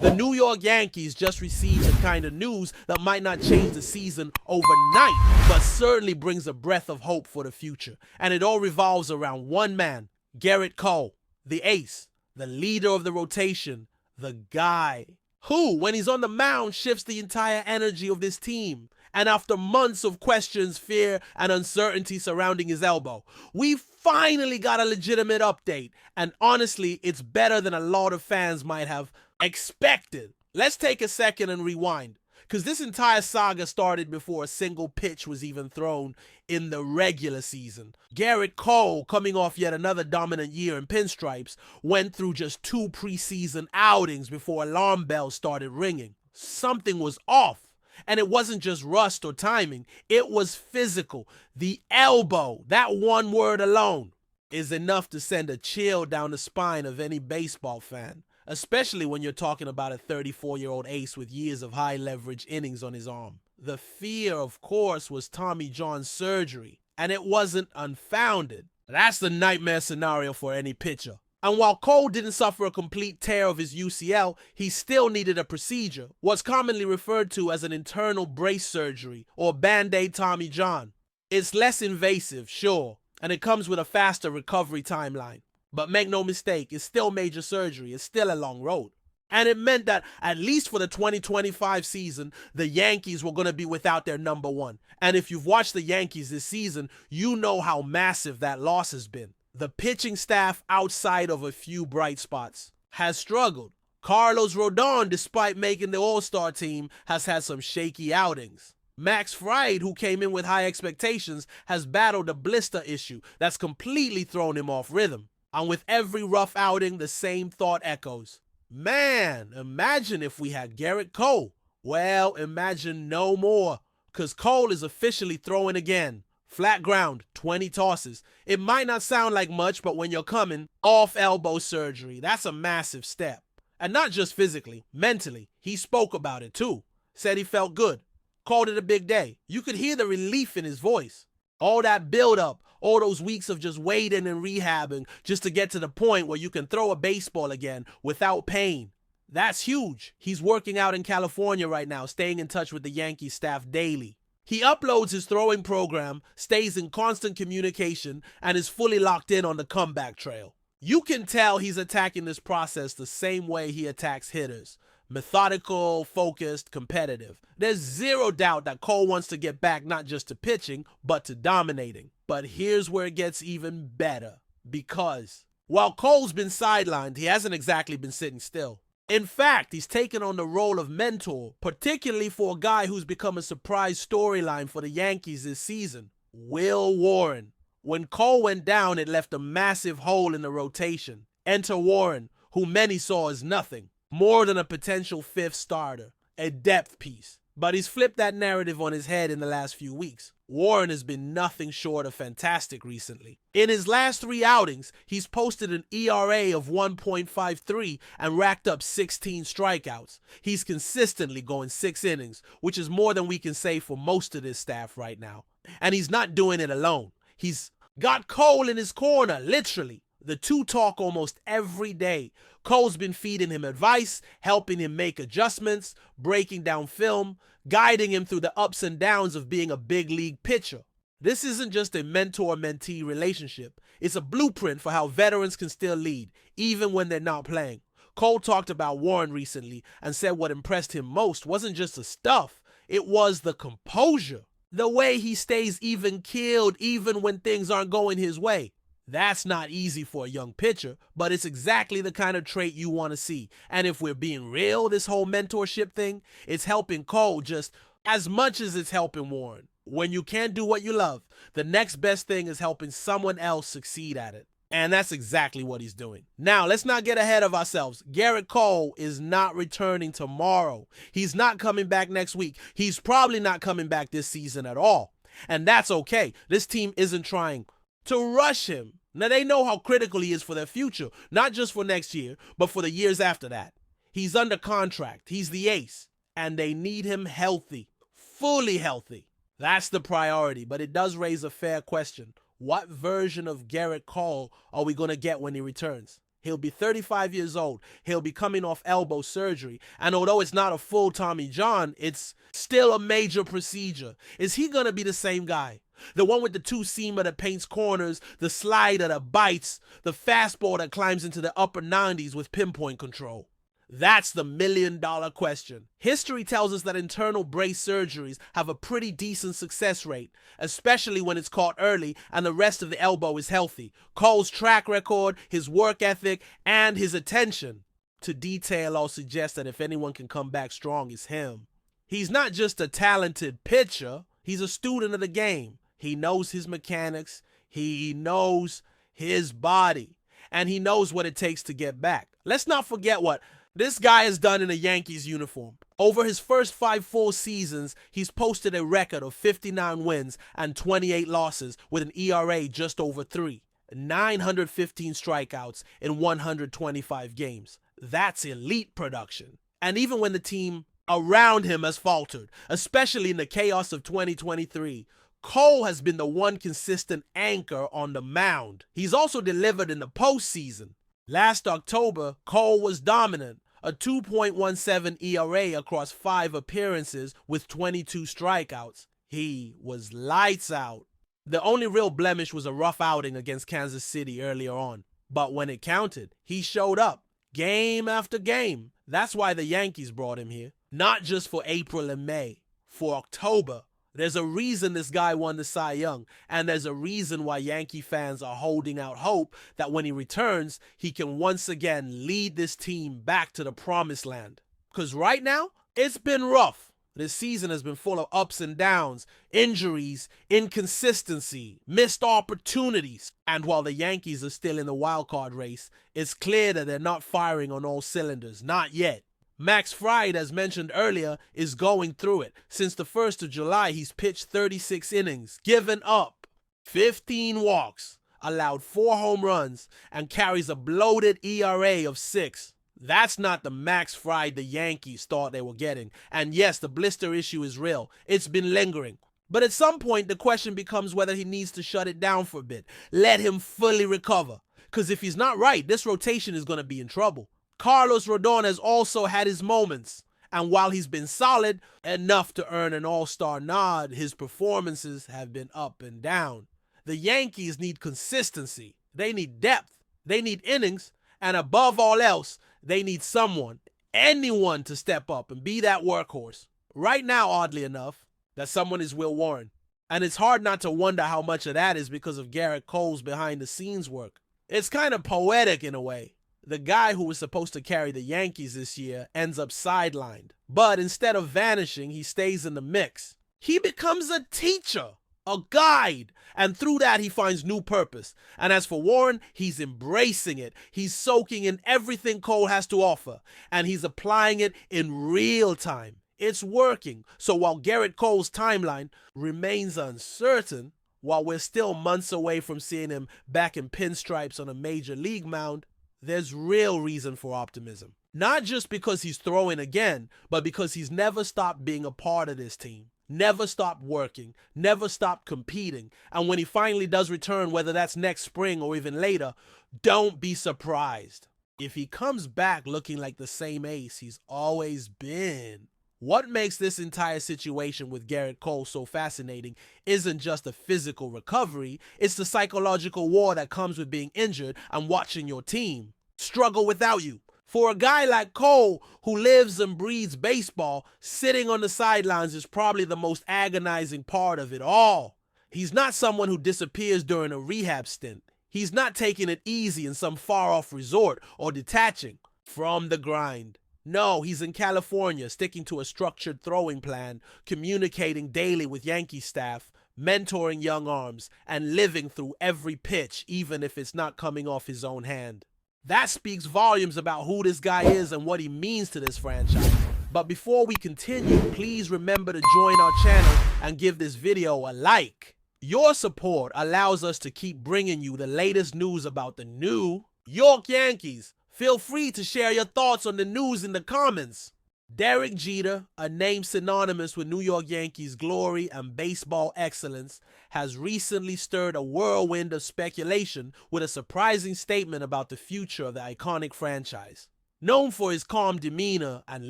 The New York Yankees just received the kind of news that might not change the season overnight, but certainly brings a breath of hope for the future. And it all revolves around one man, Gerrit Cole, the ace, the leader of the rotation, the guy who, when he's on the mound, shifts the entire energy of this team. And after months of questions, fear, and uncertainty surrounding his elbow, we finally got a legitimate update. And honestly, it's better than a lot of fans might have expected. Let's take a second and rewind, because this entire saga started before a single pitch was even thrown in the regular season. Gerrit Cole, coming off yet another dominant year in pinstripes, went through just 2 preseason outings before alarm bells started ringing. Something was off. And it wasn't just rust or timing, it was physical. The elbow, that one word alone, is enough to send a chill down the spine of any baseball fan, especially when you're talking about a 34-year-old ace with years of high-leverage innings on his arm. The fear, of course, was Tommy John surgery, and it wasn't unfounded. That's the nightmare scenario for any pitcher. And while Cole didn't suffer a complete tear of his UCL, he still needed a procedure, what's commonly referred to as an internal brace surgery or Band-Aid Tommy John. It's less invasive, sure, and it comes with a faster recovery timeline. But make no mistake, it's still major surgery, it's still a long road. And it meant that, at least for the 2025 season, the Yankees were going to be without their number one. And if you've watched the Yankees this season, you know how massive that loss has been. The pitching staff, outside of a few bright spots, has struggled. Carlos Rodon, despite making the All-Star team, has had some shaky outings. Max Fried, who came in with high expectations, has battled a blister issue that's completely thrown him off rhythm. And with every rough outing, the same thought echoes. Man, imagine if we had Gerrit Cole. Well, imagine no more, because Cole is officially throwing again. Flat ground, 20 tosses. It might not sound like much, but when you're coming off elbow surgery, that's a massive step. And not just physically, mentally. He spoke about it too. Said he felt good. Called it a big day. You could hear the relief in his voice. All that build-up, all those weeks of just waiting and rehabbing just to get to the point where you can throw a baseball again without pain. That's huge. He's working out in California right now, staying in touch with the Yankee staff daily. He uploads his throwing program, stays in constant communication, and is fully locked in on the comeback trail. You can tell he's attacking this process the same way he attacks hitters. Methodical, focused, competitive. There's zero doubt that Cole wants to get back not just to pitching, but to dominating. But here's where it gets even better. Because while Cole's been sidelined, he hasn't exactly been sitting still. In fact, he's taken on the role of mentor, particularly for a guy who's become a surprise storyline for the Yankees this season, Will Warren. When Cole went down, it left a massive hole in the rotation. Enter Warren, who many saw as nothing, more than a potential 5th starter, a depth piece. But he's flipped that narrative on his head in the last few weeks. Warren has been nothing short of fantastic recently. In his last 3 outings, he's posted an ERA of 1.53 and racked up 16 strikeouts. He's consistently going 6 innings, which is more than we can say for most of this staff right now. And he's not doing it alone. He's got Cole in his corner, literally. The two talk almost every day. Cole's been feeding him advice, helping him make adjustments, breaking down film, guiding him through the ups and downs of being a big league pitcher. This isn't just a mentor-mentee relationship. It's a blueprint for how veterans can still lead, even when they're not playing. Cole talked about Warren recently and said what impressed him most wasn't just the stuff, it was the composure. The way he stays even-keeled even when things aren't going his way. That's not easy for a young pitcher, but it's exactly the kind of trait you want to see. And if we're being real, this whole mentorship thing, it's helping Cole just as much as it's helping Warren. When you can't do what you love, the next best thing is helping someone else succeed at it. And that's exactly what he's doing. Now, let's not get ahead of ourselves. Gerrit Cole is not returning tomorrow. He's not coming back next week. He's probably not coming back this season at all. And that's okay. This team isn't trying to rush him. Now, they know how critical he is for their future, not just for next year, but for the years after that. He's under contract. He's the ace. And they need him healthy, fully healthy. That's the priority, but it does raise a fair question. What version of Gerrit Cole are we going to get when he returns? He'll be 35 years old. He'll be coming off elbow surgery. And although it's not a full Tommy John, it's still a major procedure. Is he going to be the same guy? The one with the two-seamer that paints corners, the slider that bites, the fastball that climbs into the upper 90s with pinpoint control? That's the million-dollar question. History tells us that internal brace surgeries have a pretty decent success rate, especially when it's caught early and the rest of the elbow is healthy. Cole's track record, his work ethic, and his attention to detail all suggest that if anyone can come back strong, it's him. He's not just a talented pitcher, he's a student of the game. He knows his mechanics, he knows his body, and he knows what it takes to get back. Let's not forget what this guy has done in a Yankees uniform. Over his first 5 full seasons, he's posted a record of 59 wins and 28 losses with an ERA just over 3. 915 strikeouts in 125 games. That's elite production. And even when the team around him has faltered, especially in the chaos of 2023, Cole has been the one consistent anchor on the mound. He's also delivered in the postseason. Last October, Cole was dominant, a 2.17 ERA across 5 appearances with 22 strikeouts. He was lights out. The only real blemish was a rough outing against Kansas City earlier on. But when it counted, he showed up, game after game. That's why the Yankees brought him here. Not just for April and May, for October. There's a reason this guy won the Cy Young, and there's a reason why Yankee fans are holding out hope that when he returns, he can once again lead this team back to the promised land. Because right now, it's been rough. This season has been full of ups and downs, injuries, inconsistency, missed opportunities. And while the Yankees are still in the wild card race, it's clear that they're not firing on all cylinders, not yet. Max Fried, as mentioned earlier, is going through it. Since the 1st of July, he's pitched 36 innings, given up 15 walks, allowed 4 home runs, and carries a bloated ERA of 6. That's not the Max Fried the Yankees thought they were getting. And yes, the blister issue is real. It's been lingering. But at some point, the question becomes whether he needs to shut it down for a bit. Let him fully recover. Because if he's not right, this rotation is going to be in trouble. Carlos Rodon has also had his moments, and while he's been solid, enough to earn an all-star nod, his performances have been up and down. The Yankees need consistency, they need depth, they need innings, and above all else, they need someone, anyone to step up and be that workhorse. Right now, oddly enough, that someone is Will Warren, and it's hard not to wonder how much of that is because of Gerrit Cole's behind-the-scenes work. It's kind of poetic in a way. The guy who was supposed to carry the Yankees this year ends up sidelined. But instead of vanishing, he stays in the mix. He becomes a teacher, a guide, and through that he finds new purpose. And as for Warren, he's embracing it. He's soaking in everything Cole has to offer, and he's applying it in real time. It's working. So while Gerrit Cole's timeline remains uncertain, while we're still months away from seeing him back in pinstripes on a major league mound, there's real reason for optimism. Not just because he's throwing again, but because he's never stopped being a part of this team. Never stopped working, never stopped competing. And when he finally does return, whether that's next spring or even later, don't be surprised if he comes back looking like the same ace he's always been. What makes this entire situation with Gerrit Cole so fascinating isn't just the physical recovery, it's the psychological war that comes with being injured and watching your team struggle without you. For a guy like Cole, who lives and breathes baseball, sitting on the sidelines is probably the most agonizing part of it all. He's not someone who disappears during a rehab stint. He's not taking it easy in some far-off resort or detaching from the grind. No, he's in California, sticking to a structured throwing plan, communicating daily with Yankee staff, mentoring young arms, and living through every pitch, even if it's not coming off his own hand. That speaks volumes about who this guy is and what he means to this franchise. But before we continue, please remember to join our channel and give this video a like. Your support allows us to keep bringing you the latest news about the new York Yankees. Feel free to share your thoughts on the news in the comments. Derek Jeter, a name synonymous with New York Yankees glory and baseball excellence, has recently stirred a whirlwind of speculation with a surprising statement about the future of the iconic franchise. Known for his calm demeanor and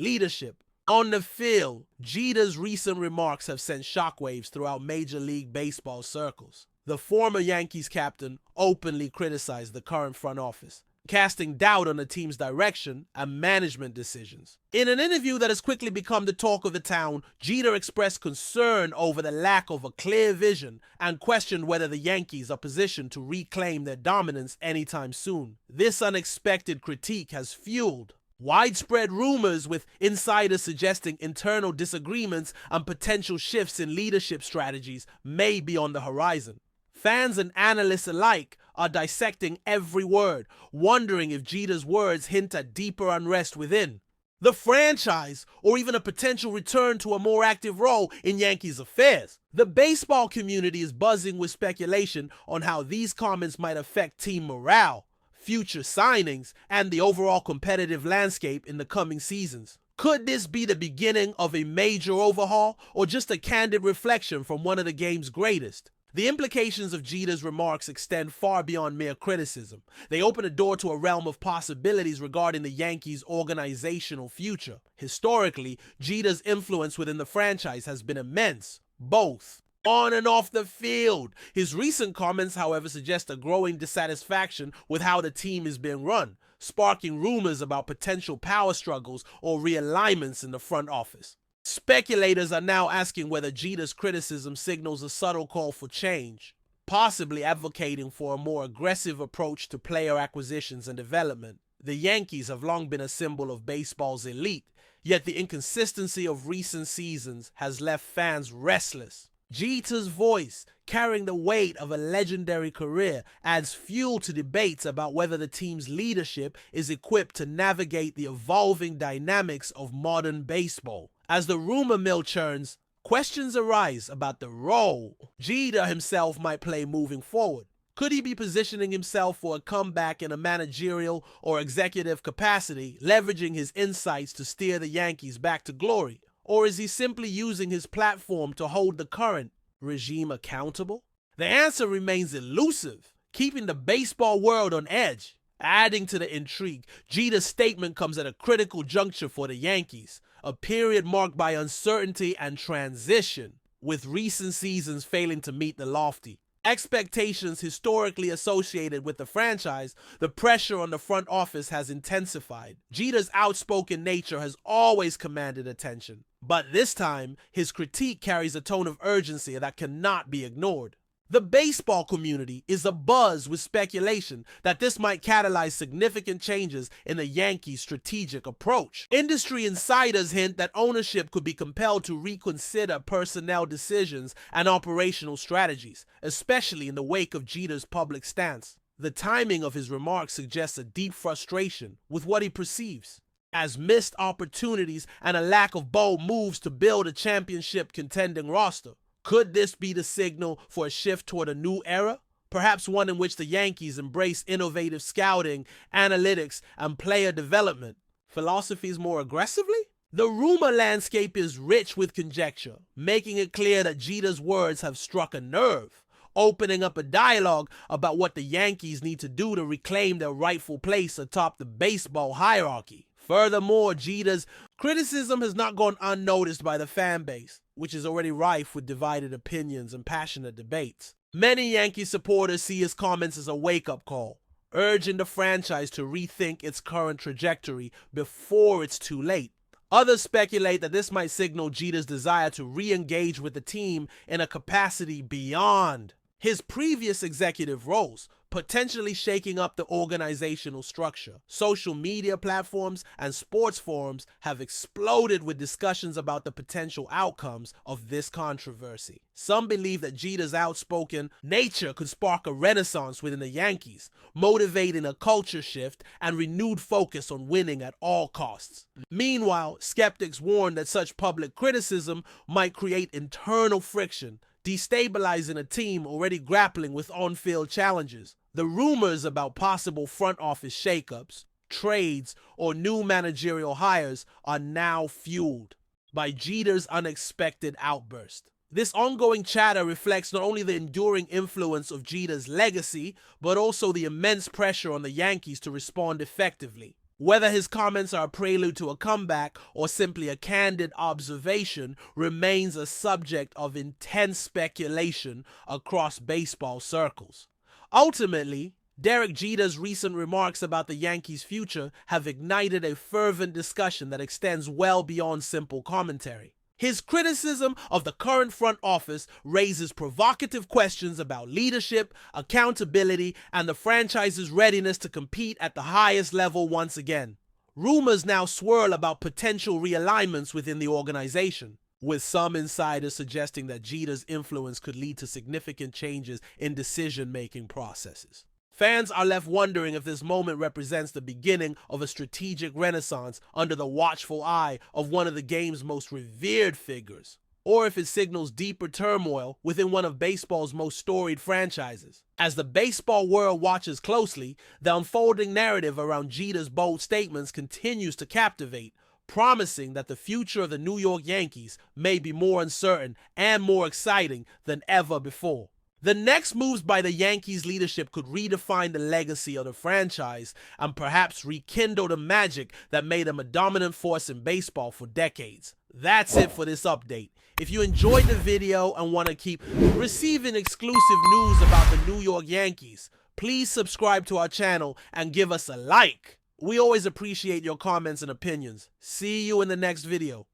leadership, on the field, Jeter's recent remarks have sent shockwaves throughout Major League Baseball circles. The former Yankees captain openly criticized the current front office, casting doubt on the team's direction and management decisions. In an interview that has quickly become the talk of the town, Jeter expressed concern over the lack of a clear vision and questioned whether the Yankees are positioned to reclaim their dominance anytime soon. This unexpected critique has fueled widespread rumors, with insiders suggesting internal disagreements and potential shifts in leadership strategies may be on the horizon. Fans and analysts alike are dissecting every word, wondering if Jeter's words hint at deeper unrest within the franchise or even a potential return to a more active role in Yankees affairs. The baseball community is buzzing with speculation on how these comments might affect team morale, future signings, and the overall competitive landscape in the coming seasons. Could this be the beginning of a major overhaul or just a candid reflection from one of the game's greatest? The implications of Jeter's remarks extend far beyond mere criticism. They open a door to a realm of possibilities regarding the Yankees' organizational future. Historically, Jeter's influence within the franchise has been immense, both on and off the field. His recent comments, however, suggest a growing dissatisfaction with how the team is being run, sparking rumors about potential power struggles or realignments in the front office. Speculators are now asking whether Jeter's criticism signals a subtle call for change, possibly advocating for a more aggressive approach to player acquisitions and development. The Yankees have long been a symbol of baseball's elite, yet the inconsistency of recent seasons has left fans restless. Jeter's voice, carrying the weight of a legendary career, adds fuel to debates about whether the team's leadership is equipped to navigate the evolving dynamics of modern baseball. As the rumor mill churns, questions arise about the role Jeter himself might play moving forward. Could he be positioning himself for a comeback in a managerial or executive capacity, leveraging his insights to steer the Yankees back to glory? Or is he simply using his platform to hold the current regime accountable? The answer remains elusive, keeping the baseball world on edge. Adding to the intrigue, Jeter's statement comes at a critical juncture for the Yankees, a period marked by uncertainty and transition, with recent seasons failing to meet the lofty expectations historically associated with the franchise. The pressure on the front office has intensified. Jeter's outspoken nature has always commanded attention, but this time, his critique carries a tone of urgency that cannot be ignored. The baseball community is abuzz with speculation that this might catalyze significant changes in the Yankees' strategic approach. Industry insiders hint that ownership could be compelled to reconsider personnel decisions and operational strategies, especially in the wake of Jeter's public stance. The timing of his remarks suggests a deep frustration with what he perceives as missed opportunities and a lack of bold moves to build a championship contending roster. Could this be the signal for a shift toward a new era? Perhaps one in which the Yankees embrace innovative scouting, analytics, and player development philosophies more aggressively? The rumor landscape is rich with conjecture, making it clear that Jeter's words have struck a nerve, opening up a dialogue about what the Yankees need to do to reclaim their rightful place atop the baseball hierarchy. Furthermore, Jeter's criticism has not gone unnoticed by the fan base, which is already rife with divided opinions and passionate debates. Many Yankee supporters see his comments as a wake-up call, urging the franchise to rethink its current trajectory before it's too late. Others speculate that this might signal Jeter's desire to re-engage with the team in a capacity beyond his previous executive roles, potentially shaking up the organizational structure. Social media platforms and sports forums have exploded with discussions about the potential outcomes of this controversy. Some believe that Jeter's outspoken nature could spark a renaissance within the Yankees, motivating a culture shift and renewed focus on winning at all costs. Meanwhile, skeptics warn that such public criticism might create internal friction, destabilizing a team already grappling with on-field challenges. The rumors about possible front office shakeups, trades, or new managerial hires are now fueled by Jeter's unexpected outburst. This ongoing chatter reflects not only the enduring influence of Jeter's legacy, but also the immense pressure on the Yankees to respond effectively. Whether his comments are a prelude to a comeback or simply a candid observation remains a subject of intense speculation across baseball circles. Ultimately, Derek Jeter's recent remarks about the Yankees' future have ignited a fervent discussion that extends well beyond simple commentary. His criticism of the current front office raises provocative questions about leadership, accountability, and the franchise's readiness to compete at the highest level once again. Rumors now swirl about potential realignments within the organization, with some insiders suggesting that Jeter's influence could lead to significant changes in decision-making processes. Fans are left wondering if this moment represents the beginning of a strategic renaissance under the watchful eye of one of the game's most revered figures, or if it signals deeper turmoil within one of baseball's most storied franchises. As the baseball world watches closely, the unfolding narrative around Jeter's bold statements continues to captivate, promising that the future of the New York Yankees may be more uncertain and more exciting than ever before. The next moves by the Yankees leadership could redefine the legacy of the franchise and perhaps rekindle the magic that made them a dominant force in baseball for decades. That's it for this update. If you enjoyed the video and want to keep receiving exclusive news about the New York Yankees, please subscribe to our channel and give us a like. We always appreciate your comments and opinions. See you in the next video.